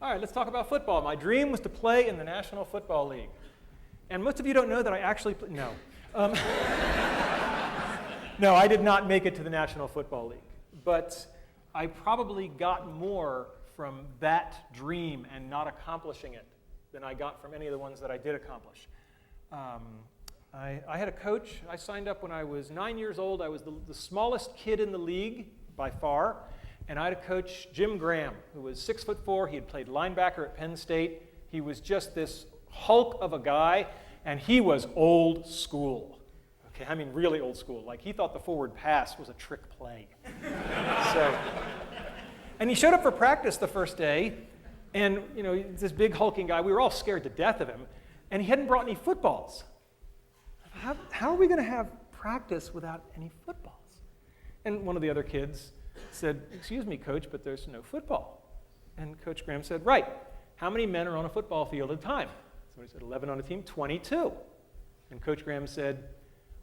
All right, let's talk about football. My dream was to play in the National Football League. And most of you don't know that I actually, no. No, I did not make it to the National Football League. But I probably got more from that dream and not accomplishing it than I got from any of the ones that I did accomplish. I had a coach. I signed up when I was 9 years old. I was the smallest kid in the league by far. And I had a coach, Jim Graham, who was 6'4". He had played linebacker at Penn State. He was just this hulk of a guy, and he was old school. Okay, I mean really old school. Like he thought the forward pass was a trick play. And he showed up for practice the first day, and this big hulking guy. We were all scared to death of him, and he hadn't brought any footballs. How are we going to have practice without any footballs? And one of the other kids said, "Excuse me, Coach, but there's no football." And Coach Graham said, "Right. How many men are on a football field at a time?" So he said, 11 on a team, 22. And Coach Graham said,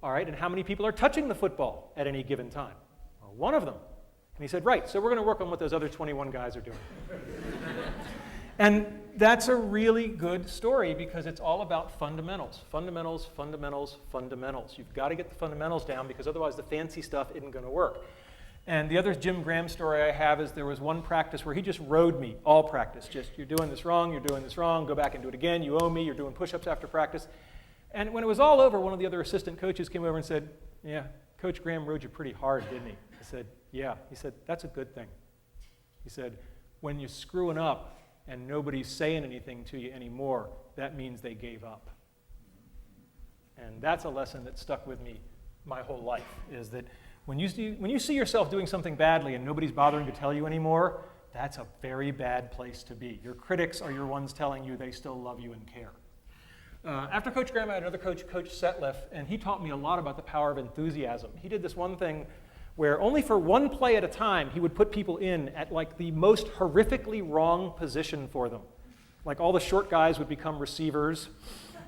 "All right, and how many people are touching the football at any given time?" "Well, one of them." And he said, "Right, so we're going to work on what those other 21 guys are doing." And that's a really good story because it's all about fundamentals. Fundamentals, fundamentals, fundamentals. You've got to get the fundamentals down because otherwise the fancy stuff isn't going to work. And the other Jim Graham story I have is there was one practice where he just rode me, all practice. Just, you're doing this wrong, go back and do it again, you owe me, you're doing push-ups after practice. And when it was all over, one of the other assistant coaches came over and said, "Yeah, Coach Graham rode you pretty hard, didn't he?" I said, "Yeah." He said, "That's a good thing." He said, "When you're screwing up and nobody's saying anything to you anymore, that means they gave up." And that's a lesson that stuck with me my whole life, is that when you see yourself doing something badly and nobody's bothering to tell you anymore, that's a very bad place to be. Your critics are your ones telling you they still love you and care. After Coach Graham, I had another coach, Coach Setliff, and he taught me a lot about the power of enthusiasm. He did this one thing where only for one play at a time, he would put people in at like the most horrifically wrong position for them. Like all the short guys would become receivers,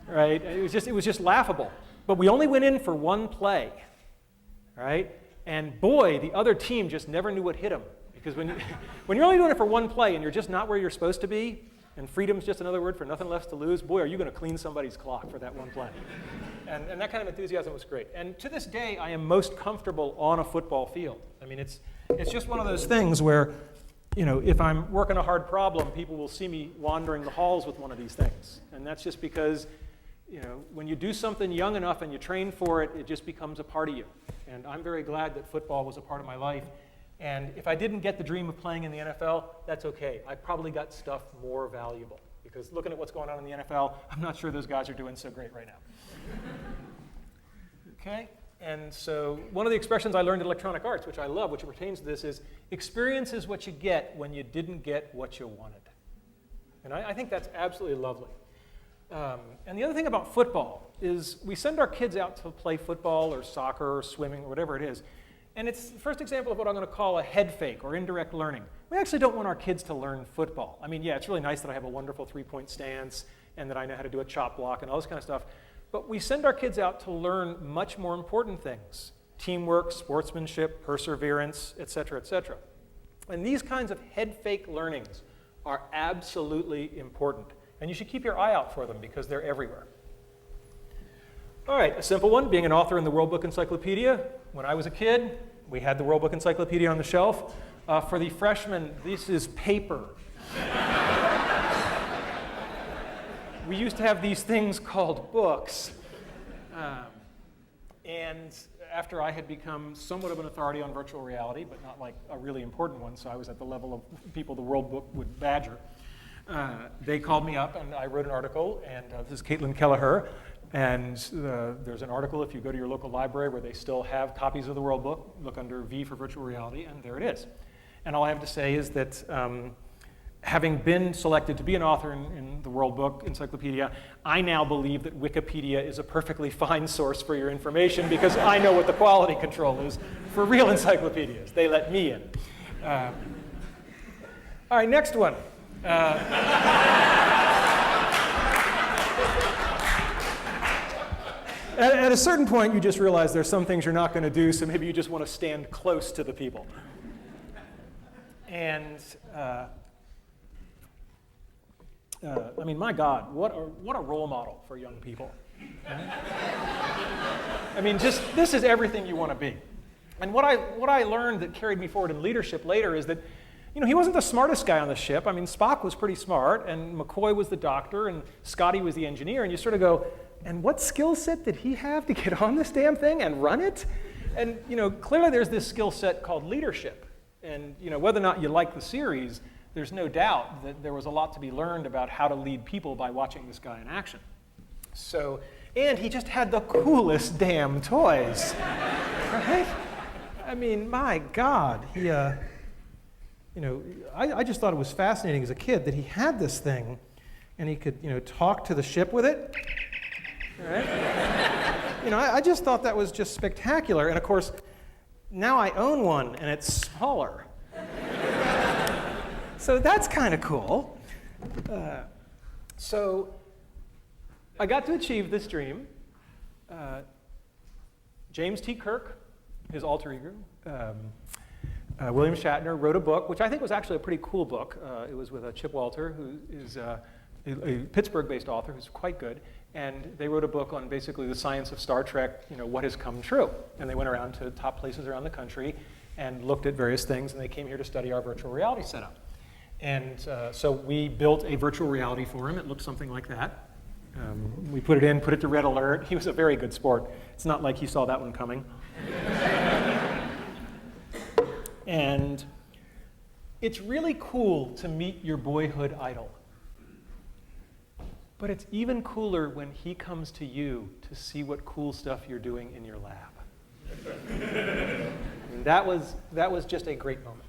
right? It was just laughable. But we only went in for one play, right? And boy, the other team just never knew what hit them. Because when you're only doing it for one play and you're just not where you're supposed to be, and freedom's just another word for nothing left to lose, boy, are you going to clean somebody's clock for that one play. And that kind of enthusiasm was great. And to this day, I am most comfortable on a football field. I mean, it's just one of those things where, if I'm working a hard problem, people will see me wandering the halls with one of these things. And that's just because, when you do something young enough and you train for it, it just becomes a part of you. And I'm very glad that football was a part of my life. And if I didn't get the dream of playing in the NFL, that's okay. I probably got stuff more valuable. Because looking at what's going on in the NFL, I'm not sure those guys are doing so great right now. Okay? And so one of the expressions I learned in electronic arts, which I love, which pertains to this, is experience is what you get when you didn't get what you wanted. And I think that's absolutely lovely. And the other thing about football is we send our kids out to play football or soccer or swimming or whatever it is. And it's the first example of what I'm going to call a head fake or indirect learning. We actually don't want our kids to learn football. I mean, yeah, it's really nice that I have a wonderful three-point stance and that I know how to do a chop block and all this kind of stuff. But we send our kids out to learn much more important things: teamwork, sportsmanship, perseverance, et cetera, et cetera. And these kinds of head fake learnings are absolutely important. And you should keep your eye out for them because they're everywhere. All right, a simple one, being an author in the World Book Encyclopedia. When I was a kid, we had the World Book Encyclopedia on the shelf. For the freshmen, this is paper. We used to have these things called books. And after I had become somewhat of an authority on virtual reality, but not like a really important one, so I was at the level of people the World Book would badger, they called me up and I wrote an article, and this is Caitlin Kelleher. And there's an article, if you go to your local library, where they still have copies of the World Book. Look under V for virtual reality, and there it is. And all I have to say is that having been selected to be an author in the World Book Encyclopedia, I now believe that Wikipedia is a perfectly fine source for your information because I know what the quality control is for real encyclopedias. They let me in. All right, next one. At a certain point, you just realize there's some things you're not going to do, so maybe you just want to stand close to the people. And I mean, my God, what a role model for young people. I mean, this is everything you want to be. And what I learned that carried me forward in leadership later is that, he wasn't the smartest guy on the ship. I mean, Spock was pretty smart, and McCoy was the doctor, and Scotty was the engineer, and you sort of go, and what skill set did he have to get on this damn thing and run it? And, clearly there's this skill set called leadership. And, whether or not you like the series, there's no doubt that there was a lot to be learned about how to lead people by watching this guy in action. So, and he just had the coolest damn toys, right? I mean, my God, he, I just thought it was fascinating as a kid that he had this thing, and he could, talk to the ship with it, right? I just thought that was just spectacular. And of course, now I own one, and it's smaller. So that's kind of cool. So I got to achieve this dream. James T. Kirk, his alter ego, William Shatner wrote a book, which I think was actually a pretty cool book. It was with Chip Walter, who is a Pittsburgh-based author who's quite good. And they wrote a book on basically the science of Star Trek, what has come true. And they went around to top places around the country and looked at various things, and they came here to study our virtual reality setup. And so we built a virtual reality for him. It looked something like that. We put it to red alert. He was a very good sport. It's not like he saw that one coming. And it's really cool to meet your boyhood idol. But it's even cooler when he comes to you to see what cool stuff you're doing in your lab. And that was just a great moment.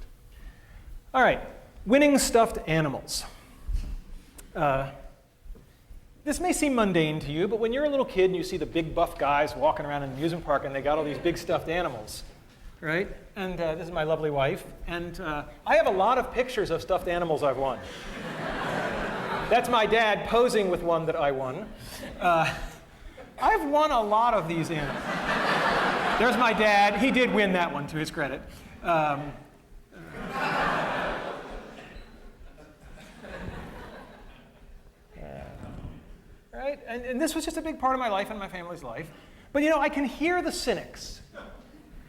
All right, winning stuffed animals. This may seem mundane to you, but when you're a little kid and you see the big buff guys walking around an amusement park and they got all these big stuffed animals, right? And this is my lovely wife. And I have a lot of pictures of stuffed animals I've won. That's my dad posing with one that I won. I've won a lot of these animals. There's my dad. He did win that one, to his credit. Right? And this was just a big part of my life and my family's life. But I can hear the cynics.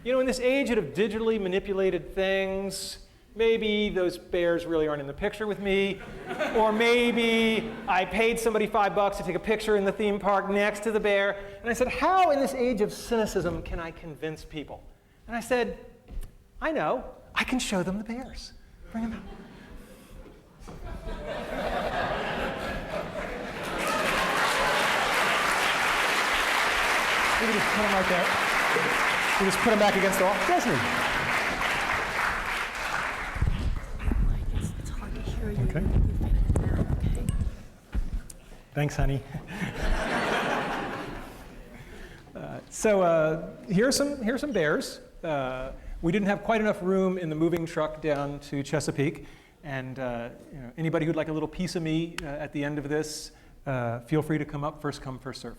In this age of digitally manipulated things, maybe those bears really aren't in the picture with me, or maybe I paid somebody $5 to take a picture in the theme park next to the bear. And I said, how in this age of cynicism can I convince people? And I said, I know, I can show them the bears. Bring them out. We can just put them right there. We just put them back against the wall. Jasmine. It's hard to hear you. Okay. Okay. Thanks, honey. So here's some bears. We didn't have quite enough room in the moving truck down to Chesapeake, and anybody who'd like a little piece of me at the end of this, feel free to come up. First come, first serve.